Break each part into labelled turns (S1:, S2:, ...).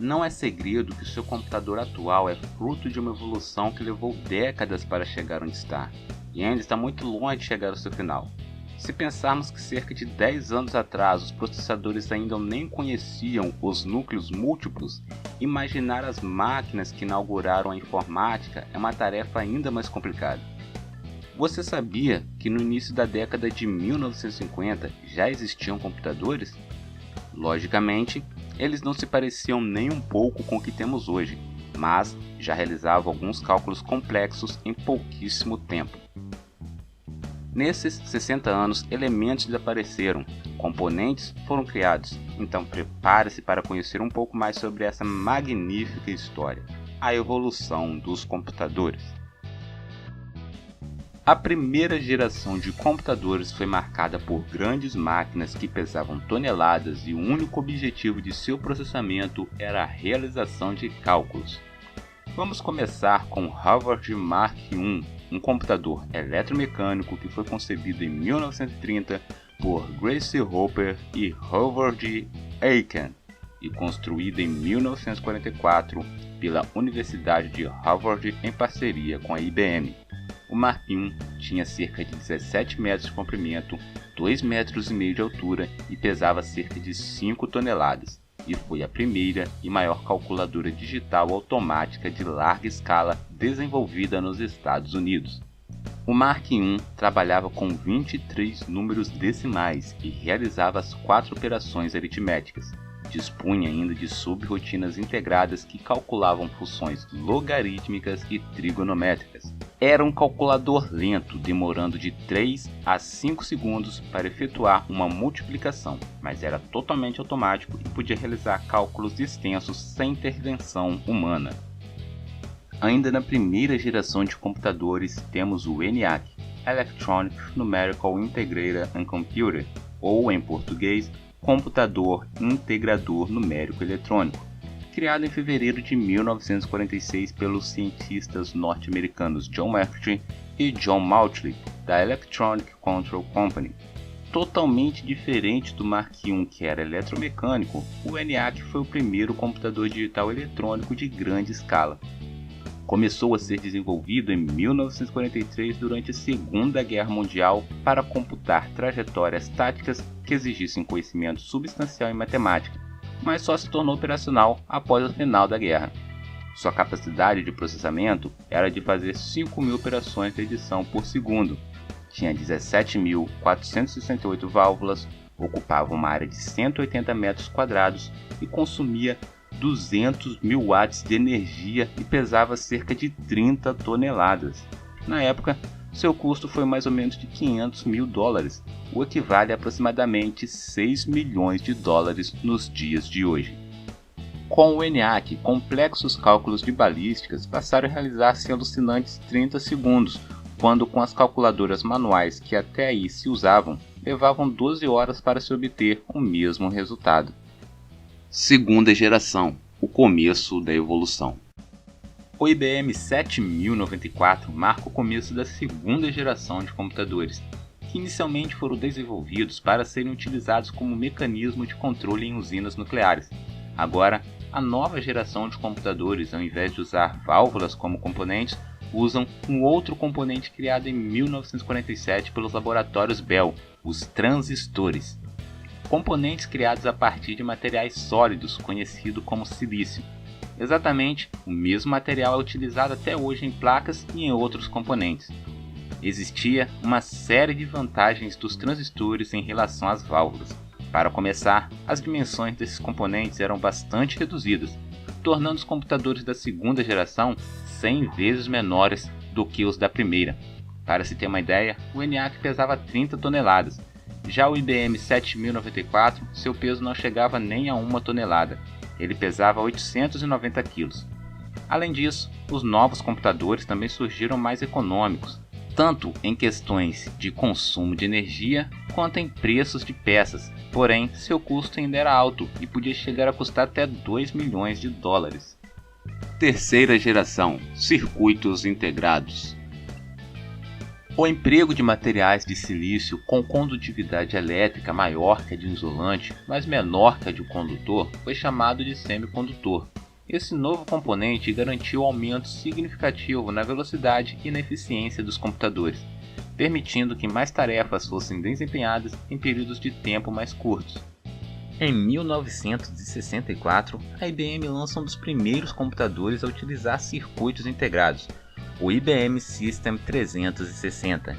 S1: Não é segredo que o seu computador atual é fruto de uma evolução que levou décadas para chegar onde está, e ainda está muito longe de chegar ao seu final. Se pensarmos que cerca de 10 anos atrás os processadores ainda nem conheciam os núcleos múltiplos, imaginar as máquinas que inauguraram a informática é uma tarefa ainda mais complicada. Você sabia que no início da década de 1950 já existiam computadores? Logicamente, eles não se pareciam nem um pouco com o que temos hoje, mas já realizavam alguns cálculos complexos em pouquíssimo tempo. Nesses 60 anos, elementos desapareceram, componentes foram criados, então prepare-se para conhecer um pouco mais sobre essa magnífica história, a evolução dos computadores. A primeira geração de computadores foi marcada por grandes máquinas que pesavam toneladas e o único objetivo de seu processamento era a realização de cálculos. Vamos começar com o Harvard Mark I, um computador eletromecânico que foi concebido em 1930 por Grace Hopper e Howard Aiken e construído em 1944 pela Universidade de Harvard em parceria com a IBM. O Mark I tinha cerca de 17 metros de comprimento, 2,5 metros de altura e pesava cerca de 5 toneladas, e foi a primeira e maior calculadora digital automática de larga escala desenvolvida nos Estados Unidos. O Mark I trabalhava com 23 números decimais e realizava as 4 operações aritméticas. Dispunha ainda de subrotinas integradas que calculavam funções logarítmicas e trigonométricas. Era um calculador lento, demorando de 3 a 5 segundos para efetuar uma multiplicação, mas era totalmente automático e podia realizar cálculos extensos sem intervenção humana. Ainda na primeira geração de computadores temos o ENIAC, Electronic Numerical Integrator and Computer, ou em português, Computador Integrador Numérico Eletrônico, criado em fevereiro de 1946 pelos cientistas norte-americanos John F. e John Mauchly, da Electronic Control Company. Totalmente diferente do Mark I, que era eletromecânico, o ENIAC foi o primeiro computador digital eletrônico de grande escala. Começou a ser desenvolvido em 1943 durante a Segunda Guerra Mundial para computar trajetórias táticas que exigissem conhecimento substancial em matemática, mas só se tornou operacional após o final da guerra. Sua capacidade de processamento era de fazer 5.000 operações de edição por segundo, tinha 17.468 válvulas, ocupava uma área de 180 metros quadrados e consumia 200.000 watts de energia e pesava cerca de 30 toneladas. Na época, seu custo foi mais ou menos de $500 mil, o equivale a aproximadamente 6 milhões de dólares nos dias de hoje. Com o ENIAC, complexos cálculos de balísticas passaram a realizar-se em alucinantes 30 segundos, quando com as calculadoras manuais que até aí se usavam, levavam 12 horas para se obter o mesmo resultado. Segunda geração, o começo da evolução. O IBM 7094 marca o começo da segunda geração de computadores, que inicialmente foram desenvolvidos para serem utilizados como mecanismo de controle em usinas nucleares. Agora, a nova geração de computadores, ao invés de usar válvulas como componentes, usam um outro componente criado em 1947 pelos laboratórios Bell, os transistores. Componentes criados a partir de materiais sólidos, conhecido como silício. Exatamente o mesmo material é utilizado até hoje em placas e em outros componentes. Existia uma série de vantagens dos transistores em relação às válvulas. Para começar, as dimensões desses componentes eram bastante reduzidas, tornando os computadores da segunda geração 100 vezes menores do que os da primeira. Para se ter uma ideia, o ENIAC pesava 30 toneladas. Já o IBM 7094, seu peso não chegava nem a 1 tonelada, ele pesava 890 kg. Além disso, os novos computadores também surgiram mais econômicos, tanto em questões de consumo de energia quanto em preços de peças, porém seu custo ainda era alto e podia chegar a custar até 2 milhões de dólares. Terceira geração, circuitos integrados. O emprego de materiais de silício com condutividade elétrica maior que a de um isolante, mas menor que a de um condutor, foi chamado de semicondutor. Esse novo componente garantiu aumento significativo na velocidade e na eficiência dos computadores, permitindo que mais tarefas fossem desempenhadas em períodos de tempo mais curtos. Em 1964, a IBM lança um dos primeiros computadores a utilizar circuitos integrados, o IBM System 360.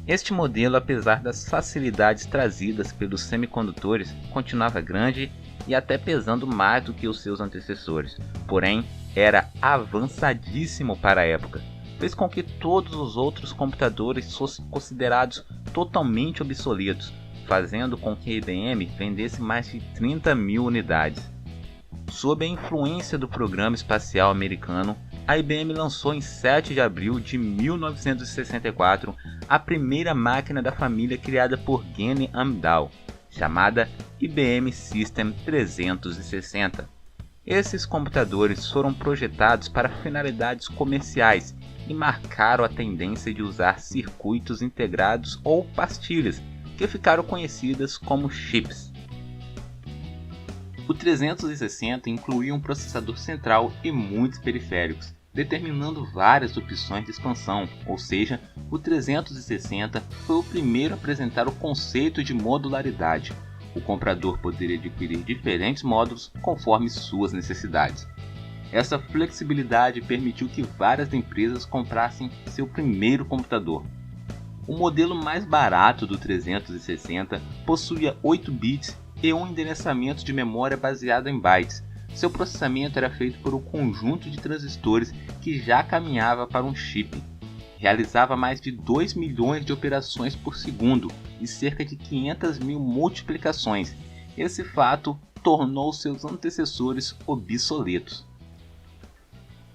S1: Este modelo, apesar das facilidades trazidas pelos semicondutores, continuava grande e até pesando mais do que os seus antecessores, porém era avançadíssimo para a época, fez com que todos os outros computadores fossem considerados totalmente obsoletos, fazendo com que a IBM vendesse mais de 30 mil unidades. Sob a influência do programa espacial americano, a IBM lançou em 7 de abril de 1964 a primeira máquina da família criada por Gene Amdahl, chamada IBM System 360. Esses computadores foram projetados para finalidades comerciais e marcaram a tendência de usar circuitos integrados ou pastilhas, que ficaram conhecidas como chips. O 360 incluía um processador central e muitos periféricos, determinando várias opções de expansão, ou seja, o 360 foi o primeiro a apresentar o conceito de modularidade. O comprador poderia adquirir diferentes módulos conforme suas necessidades. Essa flexibilidade permitiu que várias empresas comprassem seu primeiro computador. O modelo mais barato do 360 possuía 8 bits e um endereçamento de memória baseado em bytes. Seu processamento era feito por um conjunto de transistores que já caminhava para um chip. Realizava mais de 2 milhões de operações por segundo e cerca de 500 mil multiplicações. Esse fato tornou seus antecessores obsoletos.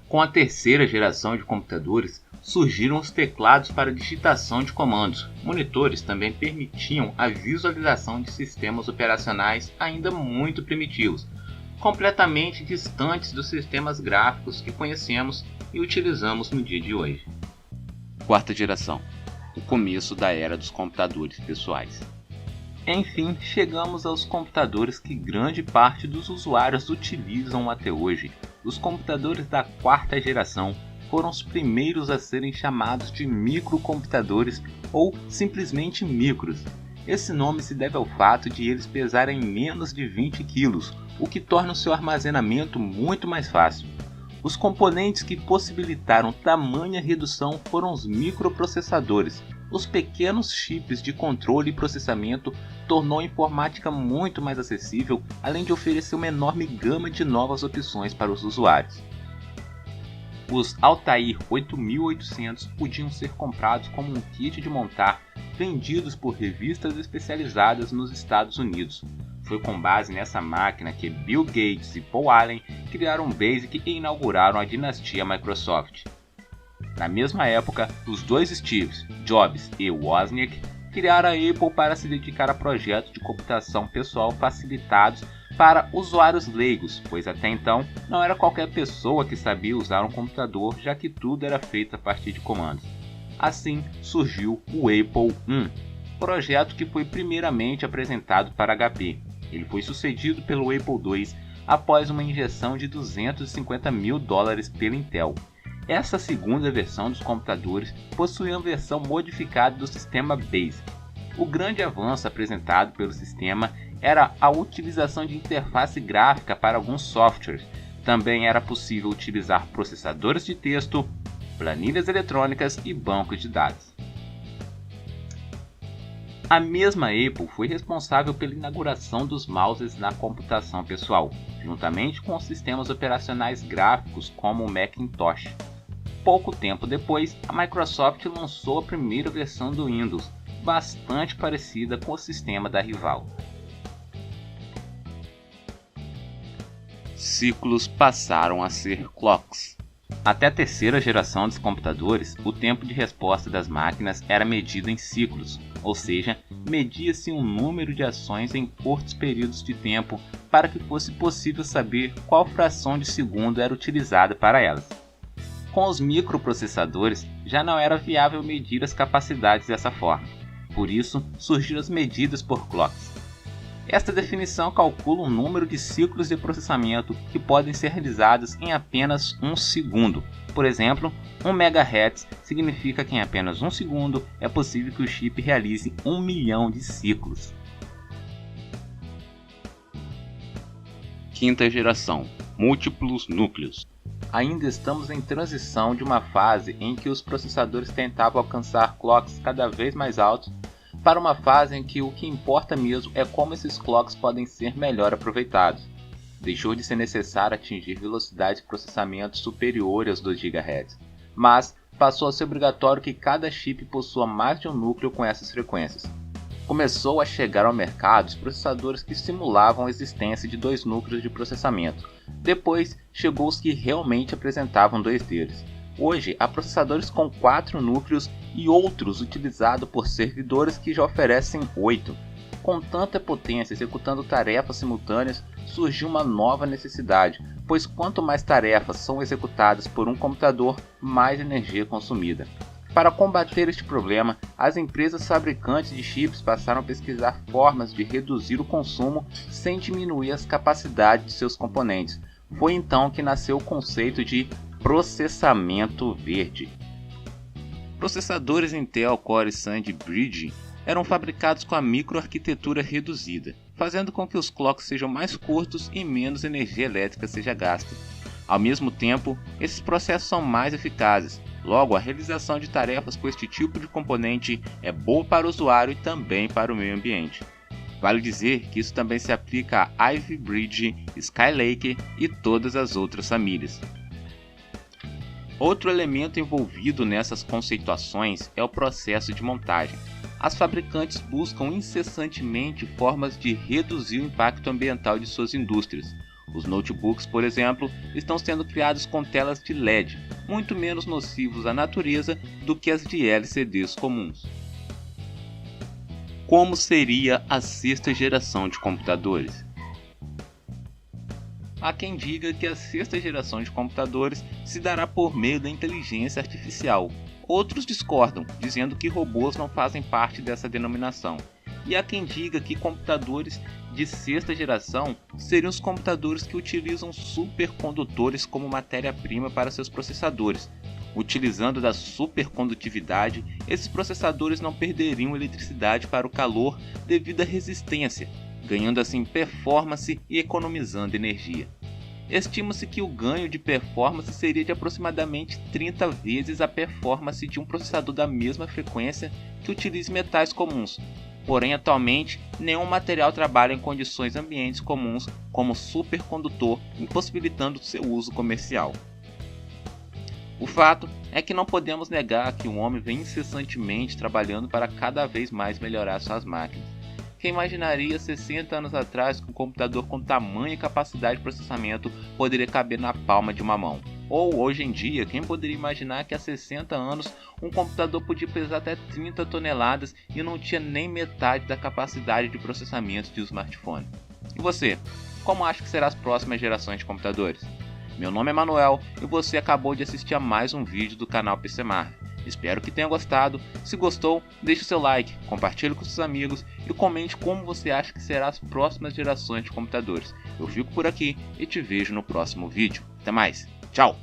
S1: Com a terceira geração de computadores, surgiram os teclados para digitação de comandos. Monitores também permitiam a visualização de sistemas operacionais ainda muito primitivos, completamente distantes dos sistemas gráficos que conhecemos e utilizamos no dia de hoje. Quarta geração. O começo da era dos computadores pessoais. Enfim, chegamos aos computadores que grande parte dos usuários utilizam até hoje. Os computadores da quarta geração foram os primeiros a serem chamados de microcomputadores ou simplesmente micros. Esse nome se deve ao fato de eles pesarem menos de 20 kg, o que torna o seu armazenamento muito mais fácil. Os componentes que possibilitaram tamanha redução foram os microprocessadores. Os pequenos chips de controle e processamento tornou a informática muito mais acessível, além de oferecer uma enorme gama de novas opções para os usuários. Os Altair 8800 podiam ser comprados como um kit de montar, vendidos por revistas especializadas nos Estados Unidos. Foi com base nessa máquina que Bill Gates e Paul Allen criaram o BASIC e inauguraram a dinastia Microsoft. Na mesma época, os dois Steves, Jobs e Wozniak, criaram a Apple para se dedicar a projetos de computação pessoal facilitados para usuários leigos, pois até então não era qualquer pessoa que sabia usar um computador, já que tudo era feito a partir de comandos. Assim surgiu o Apple I, projeto que foi primeiramente apresentado para HP. Ele foi sucedido pelo Apple II após uma injeção de $250 mil pela Intel. Essa segunda versão dos computadores possuía uma versão modificada do sistema BASIC. O grande avanço apresentado pelo sistema era a utilização de interface gráfica para alguns softwares. Também era possível utilizar processadores de texto, planilhas eletrônicas e bancos de dados. A mesma Apple foi responsável pela inauguração dos mouses na computação pessoal, juntamente com os sistemas operacionais gráficos como o Macintosh. Pouco tempo depois, a Microsoft lançou a primeira versão do Windows, bastante parecida com o sistema da rival. Ciclos passaram a ser clocks. Até a terceira geração dos computadores, o tempo de resposta das máquinas era medido em ciclos, ou seja, media-se um número de ações em curtos períodos de tempo para que fosse possível saber qual fração de segundo era utilizada para elas. Com os microprocessadores, já não era viável medir as capacidades dessa forma. Por isso, surgiram as medidas por clocks. Esta definição calcula o número de ciclos de processamento que podem ser realizados em apenas 1 segundo. Por exemplo, 1 MHz significa que em apenas 1 segundo é possível que o chip realize 1 milhão de ciclos. Quinta geração, múltiplos núcleos. Ainda estamos em transição de uma fase em que os processadores tentavam alcançar clocks cada vez mais altos para uma fase em que o que importa mesmo é como esses clocks podem ser melhor aproveitados. Deixou de ser necessário atingir velocidades de processamento superiores aos 2 GHz, mas passou a ser obrigatório que cada chip possua mais de um núcleo com essas frequências. Começou a chegar ao mercado os processadores que simulavam a existência de 2 núcleos de processamento. Depois chegou os que realmente apresentavam 2 deles. Hoje há processadores com 4 núcleos e outros utilizados por servidores que já oferecem 8. Com tanta potência executando tarefas simultâneas, surgiu uma nova necessidade, pois quanto mais tarefas são executadas por um computador, mais energia é consumida. Para combater este problema, as empresas fabricantes de chips passaram a pesquisar formas de reduzir o consumo sem diminuir as capacidades de seus componentes. Foi então que nasceu o conceito de processamento verde. Processadores Intel Core Xande Bridge eram fabricados com a microarquitetura reduzida, fazendo com que os clocks sejam mais curtos e menos energia elétrica seja gasta. Ao mesmo tempo, esses processos são mais eficazes. Logo, a realização de tarefas com este tipo de componente é boa para o usuário e também para o meio ambiente. Vale dizer que isso também se aplica a Ivy Bridge, Skylake e todas as outras famílias. Outro elemento envolvido nessas conceituações é o processo de montagem. As fabricantes buscam incessantemente formas de reduzir o impacto ambiental de suas indústrias. Os notebooks, por exemplo, estão sendo criados com telas de LED, muito menos nocivos à natureza do que as de LCDs comuns. Como seria a 6ª geração de computadores? Há quem diga que a 6ª geração de computadores se dará por meio da inteligência artificial. Outros discordam, dizendo que robôs não fazem parte dessa denominação. E há quem diga que computadores de 6ª geração seriam os computadores que utilizam supercondutores como matéria-prima para seus processadores. Utilizando da supercondutividade, esses processadores não perderiam eletricidade para o calor devido à resistência, ganhando assim performance e economizando energia. Estima-se que o ganho de performance seria de aproximadamente 30 vezes a performance de um processador da mesma frequência que utilize metais comuns. Porém, atualmente, nenhum material trabalha em condições ambientes comuns como supercondutor, impossibilitando seu uso comercial. O fato é que não podemos negar que o homem vem incessantemente trabalhando para cada vez mais melhorar suas máquinas. Quem imaginaria 60 anos atrás que um computador com tamanha capacidade de processamento poderia caber na palma de uma mão? Ou, hoje em dia, quem poderia imaginar que há 60 anos um computador podia pesar até 30 toneladas e não tinha nem metade da capacidade de processamento de um smartphone? E você, como acha que serão as próximas gerações de computadores? Meu nome é Manuel e você acabou de assistir a mais um vídeo do canal PCMark. Espero que tenha gostado. Se gostou, deixe o seu like, compartilhe com seus amigos e comente como você acha que serão as próximas gerações de computadores. Eu fico por aqui e te vejo no próximo vídeo. Até mais, tchau!